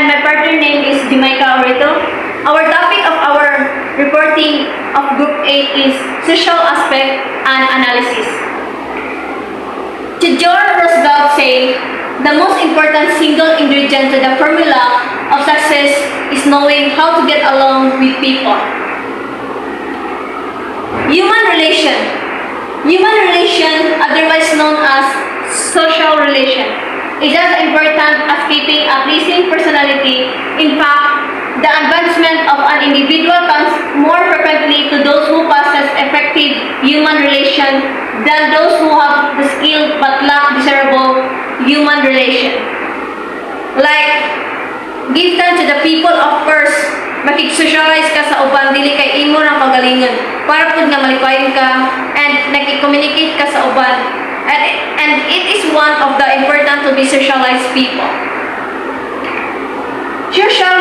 and my partner name is Jamaica Orito. Our topic of our reporting of Group 8 is Social Aspect and Analysis. Theodore Roosevelt said, the most important single ingredient to the formula of success is knowing how to get along with people. Human relation. Human relation, otherwise known as social relation, is as important as keeping a pleasing personality. In fact, the advancement of an individual comes more frequently to those who possess effective human relation than those who have the skill but lack desirable human relation. Like, give time to the people, of course, makig-socialize ka sa uban, dili kay imo ng kagalingon. Para pud nga malipayon ka and nakik-communicate ka sa uban. And it is one of the important to be socialized people. Social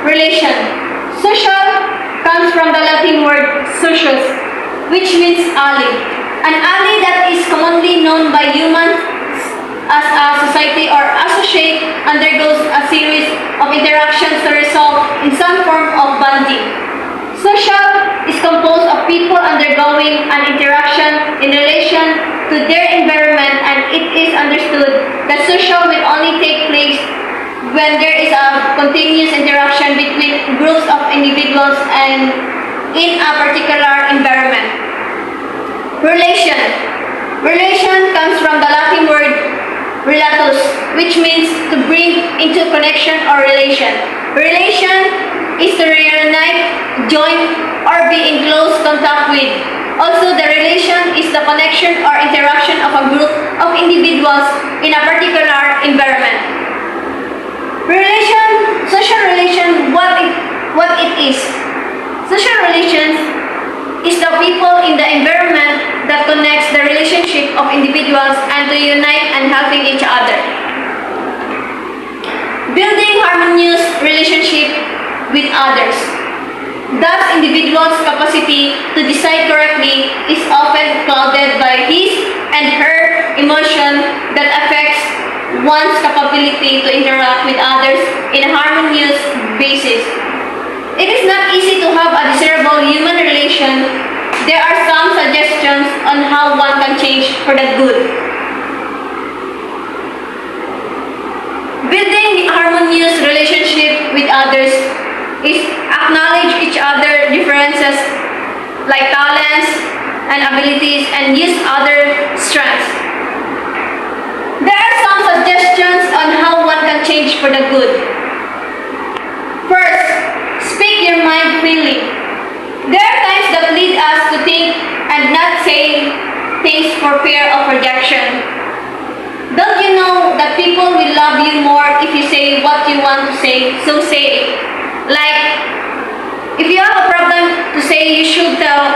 relation. Social comes from the Latin word socius, which means ally. An ally that is commonly known by humans as a society or associate undergoes a series of interactions to result in some form of bonding. Social is composed of people undergoing an interaction in relation to their environment, and it is understood that social will only take place when there is a continuous interaction between groups of individuals and in a particular environment. Relation. Relation comes from the Latin word relatus, which means to bring into connection or relation. Relation is to reunite, join, or be in close contact with. Also, the relation is the connection or interaction of a group of individuals in a particular environment. Relation, social relation, what it is. Social relations is the people in the environment that connects the relationship of individuals and to unite and helping each other. Building harmonious relationship with others. Thus, individual's capacity to decide correctly is often clouded by his and her emotion that affects one's capability to interact with others in a harmonious basis. It is not easy to have a desirable human relation. There are some suggestions on how one can change for the good. Building a harmonious relationship with others is acknowledge each other's differences like talents and abilities and use other strengths. There are some suggestions on how one can change for the good. First, speak your mind freely. There are times that lead us to think and not say things for fear of rejection. Don't you know that people will love you more if you say what you want to say, so say it. Like, if you have a problem to say, you should tell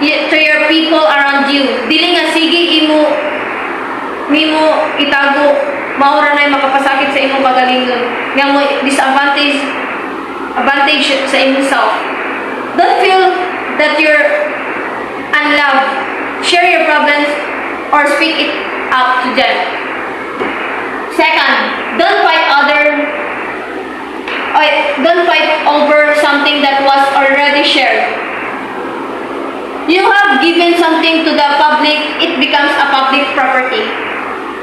to your people around you. Dili nga sige imo itago, maura na makapasakit sa imong kagalingon. Nga mo advantage sa imong self. Don't feel that you're unloved. Share your problems or speak it out to them. Second, don't fight over something that was already shared. You have given something to the public, it becomes a public property.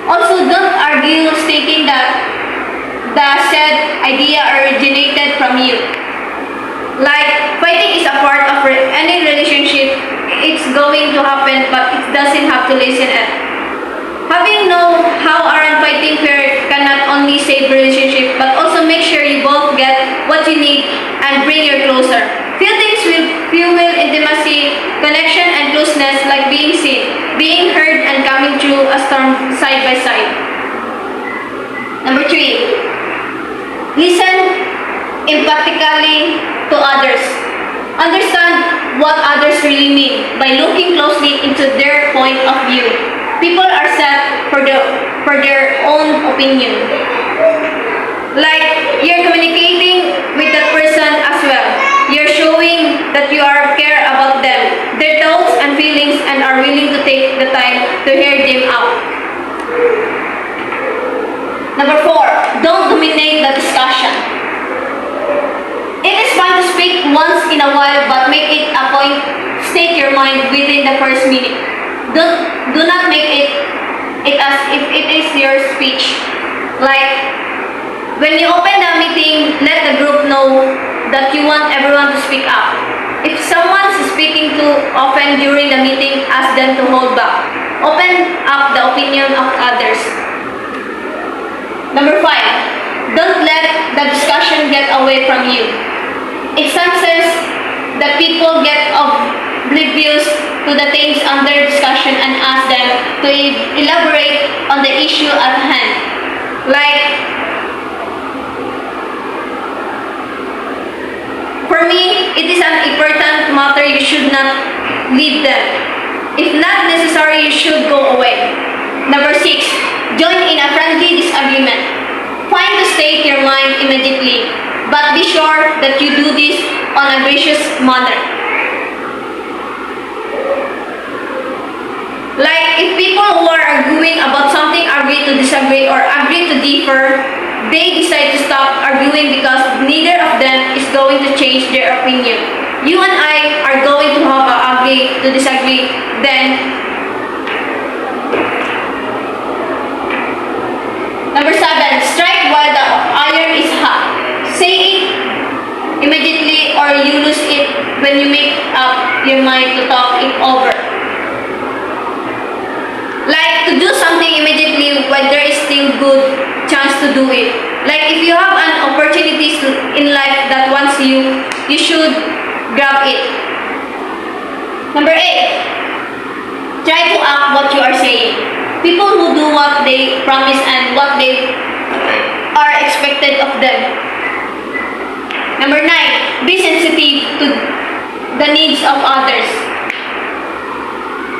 Also, don't argue stating that the said idea originated from you. Like, fighting is a part of any relationship. It's going to happen, but it doesn't have to listen at. Having known how aren't fighting fair can not only save relationship, but also make sure you both get what you need and bring you closer. Feelings will fuel intimacy, connection, and closeness like being seen, being heard, and coming through a storm side by side. Number 3, listen empathically to others. Understand what others really mean by looking closely into their point of view. People are set for their own opinion. Like, you're communicating with that person as well. You're showing that you are care about them, their thoughts and feelings, and are willing to take the time to hear them out. Number 4, don't dominate the discussion. speak once in a while, but make it a point. State your mind within the first minute. Do not make it as if it is your speech. Like, when you open the meeting, let the group know that you want everyone to speak up. If someone is speaking too often during the meeting, ask them to hold back. Open up the opinion of others. Number 5, don't let the discussion get away from you. It sometimes that people get oblivious to the things under discussion and ask them to elaborate on the issue at hand. Like, for me, it is an important matter. You should not leave them. If not necessary, you should go away. Number 6, join in a friendly disagreement. Fine to state your mind immediately, but be sure that you do this on a gracious manner. Like, if people who are arguing about something agree to disagree or agree to differ, they decide to stop arguing because neither of them is going to change their opinion. You and I are going to have a agree to disagree, then. Number 7, strike while the iron is hot. Say it immediately or you lose it when you make up your mind to talk it over. Like, to do something immediately when there is still good chance to do it. Like, if you have an opportunity in life that wants you, you should grab it. Number 8, try to act what you are saying. People who do what they promise and what they are expected of them. Number 9, be sensitive to the needs of others.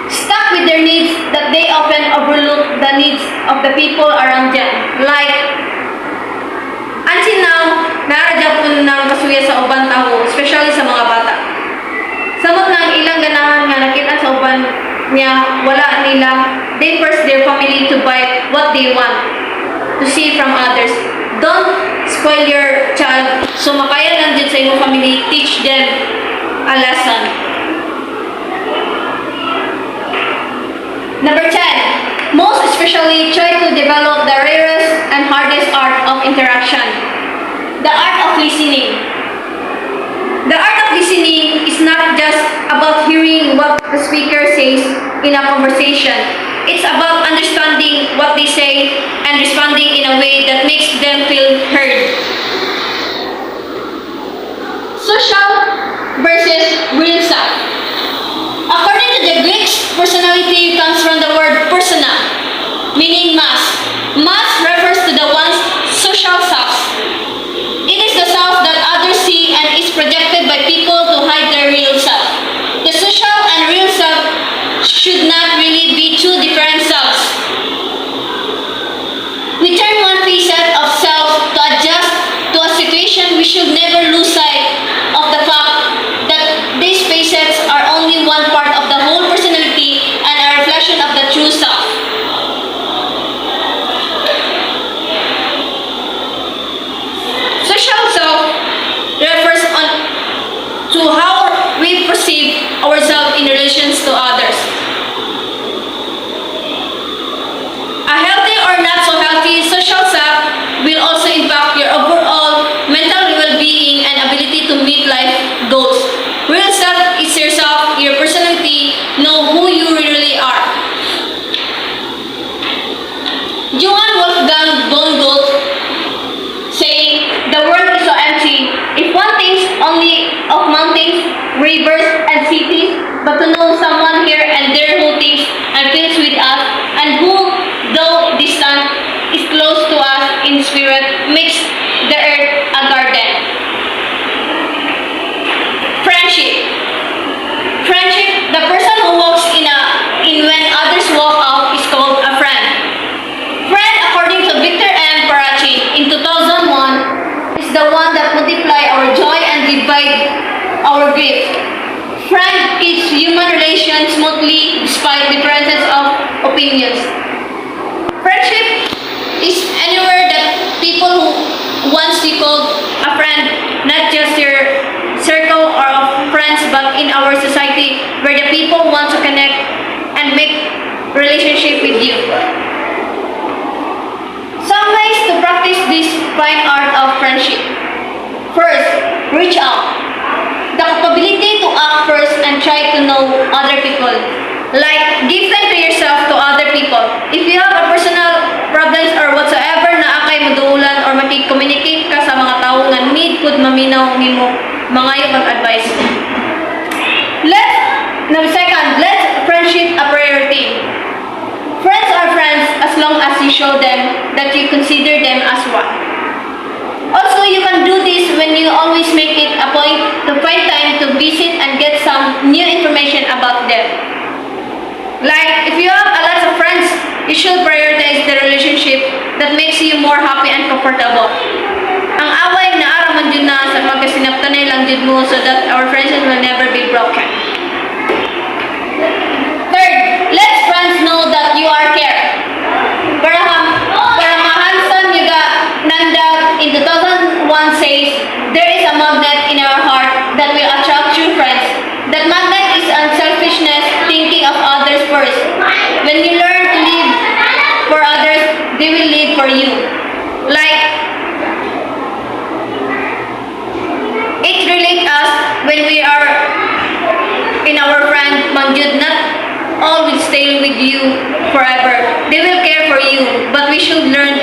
Stuck with their needs that they often overlook the needs of the people around them. Like, until now, naradya po ng kasuya sa uban tao, especially sa mga bata. Samot ng ilang ganahan nga nakita sa uban niya, wala nila, they force their family to buy what they want to see from others. Don't spoil your child, so makaya lang din sa iyong family, teach them a lesson. Number 10, most especially try to develop the rarest and hardest art of interaction, the art of listening. The art of listening is not just about hearing what the speaker says in a conversation. It's about understanding what they say and responding in a way that makes them feel heard. Social versus real self. According to the Greeks, personality comes from the word persona, meaning mass. Mass refers to the one's social self. It is the self that others see and is projected by people to hide their real self. The social and real self should not really be two different selves. We turn one facet of self to adjust to a situation. We should never lose sight of the fact that these facets are only one part of the whole personality and a reflection of the true self. Social self refers to how we perceive ourselves in relations to others. A healthy or not so healthy social self will also impact your overall mental well-being and ability to meet life goals. Real self is yourself, your personality, know who you really are. Johann Wolfgang von Goethe saying, the world is so empty. If one thinks only of mountains, rivers, and cities, but to know someone here and there who thinks and feels with us, and who, though distant, is close to us in spirit, makes the earth a garden. Friendship. Friendship, the person who walks in when others walk out is called a friend. Friend, according to Victor M. Parachin in 2001, is the one that multiply our joy and divide our grief. Friend keeps human relations smoothly despite differences of opinions. Friendship is anywhere that people who once you called a friend, not just your circle but in our society where the people want to connect and make relationship with you. Some ways to practice this fine art of friendship. First, reach out. The capability to act first and try to know other people. Like, give time to yourself to other people. If you have a personal problems or whatsoever na akay maduulan or makikommunicate ka sa mga tao nga need pud maminaw nimo, mangayo mag-advise. Second, let friendship a priority. Friends are friends as long as you show them that you consider them as one. Also, you can do this when you always make it a point to find time to visit and get some new information about them. Like, if you have a lot of friends, you should prioritize the relationship that makes you more happy and comfortable. Ang away na araman dyan na sa pagkasinaptanay lang dyan mo so that our friendship will never be broken. Third, let friends know that you are care. Paramahansan Yuga Nanda in 2001 says, there is a magnet in our heart that will attract true friends. That magnet is unselfishness, thinking of others first. When you learn to live for others, they will live for you. Like, it relates us when we are in our friend, Mangjud, not all will stay with you forever. They will care for you, but we should learn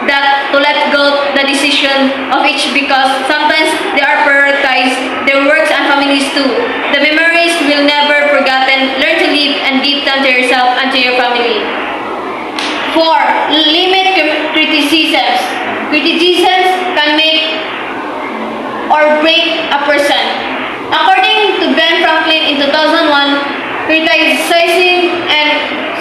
that to let go the decision of each because sometimes they are prioritized, their works and families too. The memories will never forgotten. Learn to live and give time to yourself and to your family. 4. Limit criticisms. Criticisms can make or break a person. According to Ben Franklin in 2001, criticizing and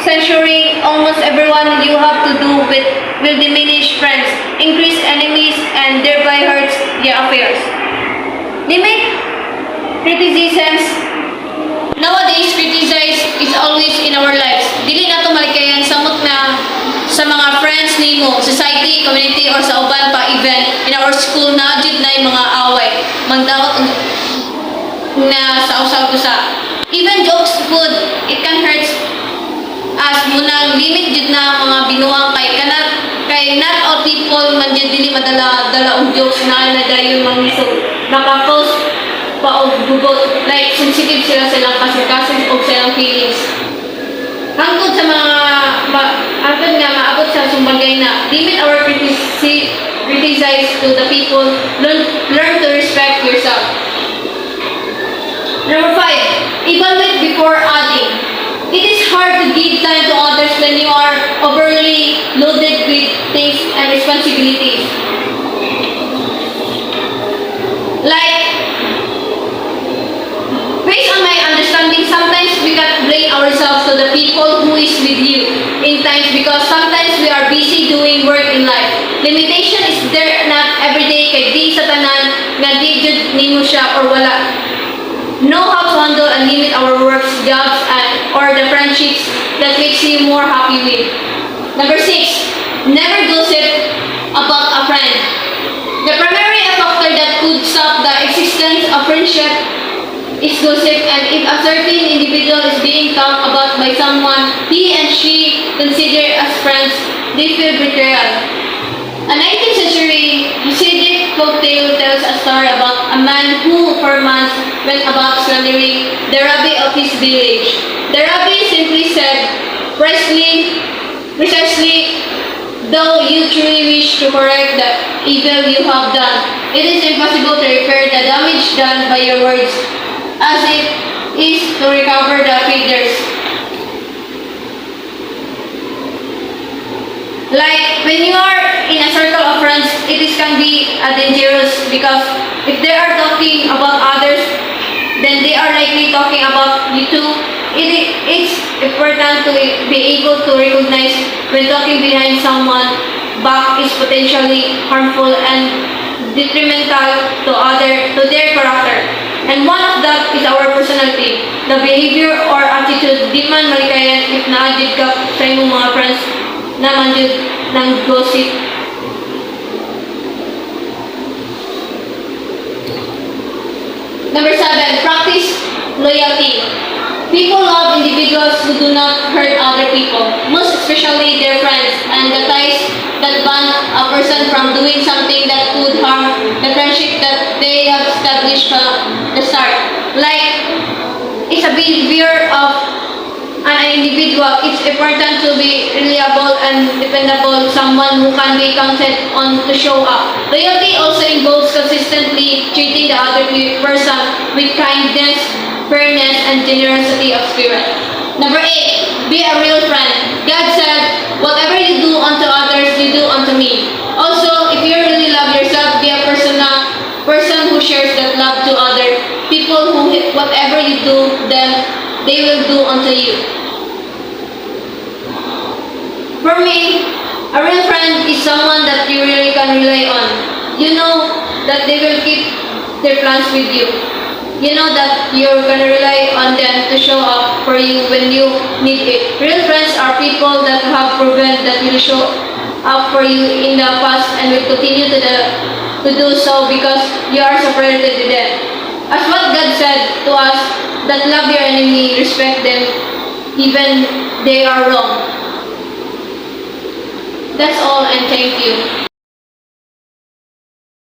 censuring almost everyone you have to do with will diminish friends, increase enemies, and thereby hurts your affairs. Limit criticisms. Nowadays, criticize is always in our lives. Dili na ito malikayan samot na sa mga friends nimo, society, community, or sa uban pa event in our school na adjud na yung mga away. Magdaot na sa usaw-usa. Even jokes food, it can hurt us munang limit jud na mga binuang kay not all people man jud dili madala og jokes na dayon mangisog. Naka-cause pa og gugot, like sensitive sila sa ilang kasing-kasing og sa ilang feelings. Hangtod sa mga hangtod nga maabot sa sumbagay na limit our criticize to the people, learn to respect yourself. Number 5, evaluate before adding. It is hard to give time to others when you are overly loaded with things and responsibilities. Like, based on my understanding, sometimes we can blame ourselves to the people who is with you in times because sometimes we are busy doing work in life. Limitation is there not everyday kay di sa tanan nga di jud nimo siya or wala. Know how to handle and limit our works, jobs, or the friendships that makes you more happy with. Number 6, never gossip about a friend. The primary factor that could stop the existence of friendship is gossip, and if a certain individual is being talked about by someone he and she consider as friends, they feel betrayal. A 19th century Hasidic folktale tells a story about a man who for months went about slandering the rabbi of his village. The rabbi simply said, precisely, though you truly wish to correct the evil you have done, it is impossible to repair the damage done by your words, as it is to recover the feathers. Like, when you are in a circle of friends, it can be dangerous because if they are talking about others, then they are likely talking about you too. It's important to be able to recognize when talking behind someone back is potentially harmful and detrimental to their character. And one of that is our personality, the behavior or attitude. Di man malikayan if na-adjud ka sa imong mga friends naman yun ng gossip. Number 7, practice Loyalty. People love individuals who do not hurt other people, most especially their friends, and the ties that bond a person from doing something that could harm the friendship that they have established from the start. Like, it's a behavior of an individual. It's important to be reliable and dependable, someone who can be counted on to show up. Loyalty also involves consistently treating the other person with kindness, fairness, and generosity of spirit. Number 8, be a real friend. God said, whatever you do unto others, you do unto me. Also, if you really love yourself, be a person who shares that love to other people who whatever you do them, they will do unto you. For me, a real friend is someone that you really can rely on. You know that they will keep their plans with you. You know that you're gonna rely on them to show up for you when you need it. Real friends are people that have proven that will show up for you in the past and will continue to do so because you are separated with them. As what God said to us, that love your enemy, respect them, even they are wrong. That's all, and thank you.